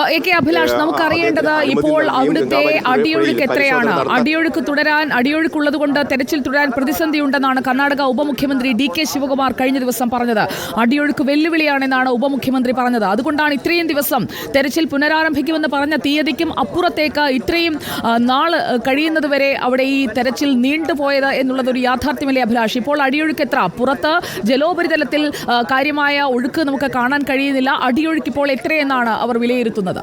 AK Abhilash, നമുക്കറിയേണ്ടത് ഇപ്പോൾ അവിടുത്തെ അടിയൊഴുക്ക് എത്രയാണ്? അടിയൊഴുക്കുള്ളത് കൊണ്ട് തെരച്ചിൽ തുടരാൻ പ്രതിസന്ധിയുണ്ടെന്നാണ് കർണാടക ഉപമുഖ്യമന്ത്രി DK ശിവകുമാർ കഴിഞ്ഞ ദിവസം പറഞ്ഞത്. അടിയൊഴുക്ക് വെല്ലുവിളിയാണെന്നാണ് ഉപമുഖ്യമന്ത്രി പറഞ്ഞത്. അതുകൊണ്ടാണ് ഇത്രയും ദിവസം തെരച്ചിൽ പുനരാരംഭിക്കുമെന്ന് പറഞ്ഞ തീയതിക്കും അപ്പുറത്തേക്ക് ഇത്രയും നാൾ കഴിയുന്നതുവരെ അവിടെ ഈ തെരച്ചിൽ നീണ്ടുപോയത് എന്നുള്ളതൊരു യാഥാർത്ഥ്യമല്ലേ അഭിലാഷ്? ഇപ്പോൾ അടിയൊഴുക്ക് എത്ര? പുറത്ത് ജലോപരിതലത്തിൽ കാര്യമായ ഒഴുക്ക് നമുക്ക് കാണാൻ കഴിയുന്നില്ല. അടിയൊഴുക്ക് ഇപ്പോൾ എത്രയെന്നാണ് അവർ വിലയിരുത്തുന്നത്?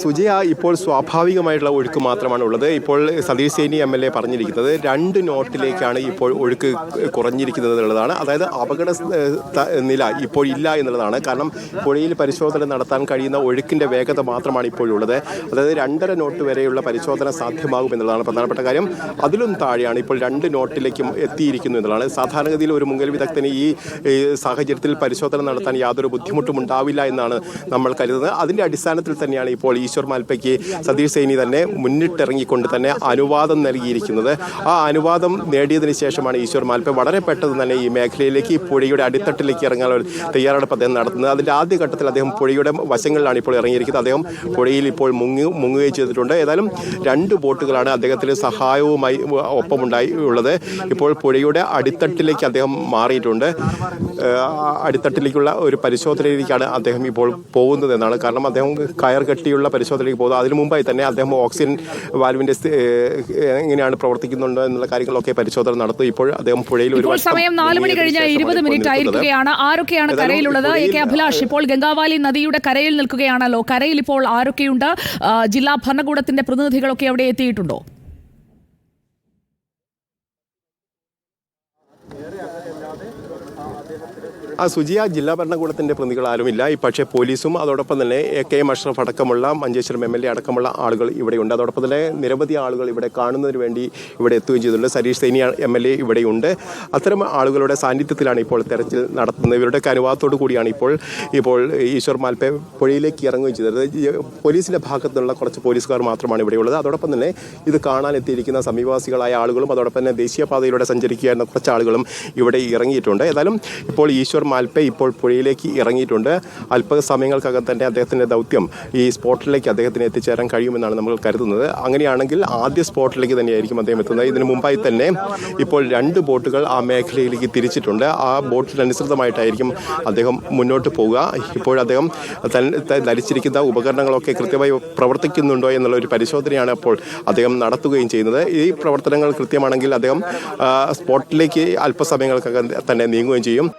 സുജയ, ഇപ്പോൾ സ്വാഭാവികമായിട്ടുള്ള ഒഴുക്ക് മാത്രമാണ് ഉള്ളത്. ഇപ്പോൾ സതീഷ് സേനി MLA പറഞ്ഞിരിക്കുന്നത് 2 നോട്ടിലേക്കാണ് ഇപ്പോൾ ഒഴുക്ക് കുറഞ്ഞിരിക്കുന്നത് എന്നുള്ളതാണ്. അതായത് അപകട നില ഇപ്പോൾ ഇല്ല എന്നുള്ളതാണ്. കാരണം പുഴയിൽ പരിശോധന നടത്താൻ കഴിയുന്ന ഒഴുക്കിൻ്റെ വേഗത മാത്രമാണ് ഇപ്പോഴുള്ളത്. അതായത് 2.5 നോട്ട് വരെയുള്ള പരിശോധന സാധ്യമാകും എന്നുള്ളതാണ് പ്രധാനപ്പെട്ട കാര്യം. അതിലും താഴെയാണ് ഇപ്പോൾ 2 നോട്ടിലേക്കും എത്തിയിരിക്കുന്നു എന്നുള്ളതാണ്. സാധാരണഗതിയിൽ ഒരു മുങ്ങൽ വിദഗ്ധന് ഈ സാഹചര്യത്തിൽ പരിശോധന നടത്താൻ യാതൊരു ബുദ്ധിമുട്ടും ഉണ്ടാവില്ല എന്നാണ് നമ്മൾ കരുതുന്നത്. അതിൻ്റെ അടിസ്ഥാനത്തിൽ തന്നെയാണ് ഇപ്പോൾ ഈശ്വർ മാൽപ്പയ്ക്ക് സതീഷ് സേനി തന്നെ മുന്നിട്ടിറങ്ങിക്കൊണ്ട് തന്നെ അനുവാദം നൽകിയിരിക്കുന്നത്. ആ അനുവാദം നേടിയതിന് ശേഷമാണ് ഈശ്വർ മാൽപ്പ വളരെ പെട്ടെന്ന് തന്നെ ഈ മേഖലയിലേക്ക്, ഈ പുഴയുടെ അടിത്തട്ടിലേക്ക് ഇറങ്ങാനുള്ള തയ്യാറെടുപ്പ് അദ്ദേഹം നടത്തുന്നത്. അതിൻ്റെ ആദ്യഘട്ടത്തിൽ അദ്ദേഹം പുഴയുടെ വശങ്ങളിലാണ് ഇപ്പോൾ ഇറങ്ങിയിരിക്കുന്നത്. അദ്ദേഹം പുഴയിൽ ഇപ്പോൾ മുങ്ങുകയും ചെയ്തിട്ടുണ്ട്. ഏതായാലും 2 ബോട്ടുകളാണ് അദ്ദേഹത്തിന് സഹായവുമായി ഒപ്പമുണ്ടായി ഉള്ളത്. ഇപ്പോൾ പുഴയുടെ അടിത്തട്ടിലേക്ക് അദ്ദേഹം മാറിയിട്ടുണ്ട്. അടിത്തട്ടിലേക്കുള്ള ഒരു പരിശോധനയിലേക്കാണ് അദ്ദേഹം ഇപ്പോൾ പോകുന്നത് എന്നാണ്. കാരണം അദ്ദേഹം കയർ കെട്ടിയുള്ള പരിശോധനയിലേക്ക് പോകുന്നത്. അതിനു മുമ്പായി തന്നെ അദ്ദേഹം ഓക്സിജൻ വാൽവിന്റെ എങ്ങനെയാണ് പ്രവർത്തിക്കുന്നുണ്ട് എന്നുള്ള കാര്യങ്ങളൊക്കെ പരിശോധന നടത്തും. ഇപ്പോൾ അദ്ദേഹം പുഴയിൽ ഒരു സമയം 4 മണി കഴിഞ്ഞ് 20 മിനിറ്റ് ആയിരിക്കുകയാണ്. ആരൊക്കെയാണ് കരയിലുള്ളത്? AK അഭിലാഷ്, ഇപ്പോൾ ഗംഗാവാലി നദിയുടെ കരയിൽ നിൽക്കുകയാണല്ലോ. കരയിൽ ഇപ്പോൾ ആരൊക്കെയുണ്ട്? ജില്ലാ ഭരണകൂടത്തിന്റെ പ്രതിനിധികളൊക്കെ അവിടെ എത്തിയിട്ടുണ്ടോ? സുജിയ, ജില്ലാ ഭരണകൂടത്തിൻ്റെ പ്രതിനിധികൾ ആരുമില്ല. പക്ഷേ പോലീസും അതോടൊപ്പം തന്നെ KM അഷ്റഫ് അടക്കമുള്ള മഞ്ചേശ്വരം MLA അടക്കമുള്ള ആളുകൾ ഇവിടെയുണ്ട്. അതോടൊപ്പം തന്നെ നിരവധി ആളുകൾ ഇവിടെ കാണുന്നതിന് വേണ്ടി ഇവിടെ എത്തുകയും ചെയ്തിട്ടുണ്ട്. സതീഷ് സേനി MLA ഇവിടെയുണ്ട്. അത്തരം ആളുകളുടെ സാന്നിധ്യത്തിലാണ് ഇപ്പോൾ തെരച്ചിൽ നടത്തുന്നത്. ഇവരുടെയൊക്കെ അനുവാദത്തോടു കൂടിയാണ് ഇപ്പോൾ ഈശ്വർ മാൽപ്പെ പുഴയിലേക്ക് ഇറങ്ങുകയും ചെയ്തത്. പോലീസിൻ്റെ ഭാഗത്തുനിന്നുള്ള കുറച്ച് പോലീസുകാർ മാത്രമാണ് ഇവിടെയുള്ളത്. അതോടൊപ്പം തന്നെ ഇത് കാണാനെത്തിയിരിക്കുന്ന സമീപവാസികളായ ആളുകളും അതോടൊപ്പം തന്നെ ദേശീയപാതയിലൂടെ സഞ്ചരിക്കുകയായിരുന്ന കുറച്ച് ആളുകളും ഇവിടെ ഇറങ്ങിയിട്ടുണ്ട്. ഏതായാലും ഇപ്പോൾ ഈശ്വർ മാൽപ്പെ ഇപ്പോൾ പുഴയിലേക്ക് ഇറങ്ങിയിട്ടുണ്ട്. അല്പസമയങ്ങൾക്കകം തന്നെ അദ്ദേഹത്തിൻ്റെ ദൗത്യം ഈ സ്പോട്ടിലേക്ക് അദ്ദേഹത്തിന് എത്തിച്ചേരാൻ കഴിയുമെന്നാണ് നമ്മൾ കരുതുന്നത്. അങ്ങനെയാണെങ്കിൽ ആദ്യ സ്പോട്ടിലേക്ക് തന്നെയായിരിക്കും അദ്ദേഹം എത്തുന്നത്. ഇതിനു മുമ്പായി തന്നെ ഇപ്പോൾ 2 ബോട്ടുകൾ ആ മേഖലയിലേക്ക് തിരിച്ചിട്ടുണ്ട്. ആ ബോട്ടിനനുസൃതമായിട്ടായിരിക്കും അദ്ദേഹം മുന്നോട്ട് പോവുക. ഇപ്പോൾ അദ്ദേഹം ധരിച്ചിരിക്കുന്ന ഉപകരണങ്ങളൊക്കെ കൃത്യമായി പ്രവർത്തിക്കുന്നുണ്ടോ എന്നുള്ള ഒരു പരിശോധനയാണ് അപ്പോൾ അദ്ദേഹം നടത്തുകയും ചെയ്യുന്നത്. ഈ പ്രവർത്തനങ്ങൾ കൃത്യമാണെങ്കിൽ അദ്ദേഹം സ്പോട്ടിലേക്ക് അല്പസമയങ്ങൾക്കകം തന്നെ നീങ്ങുകയും ചെയ്യും.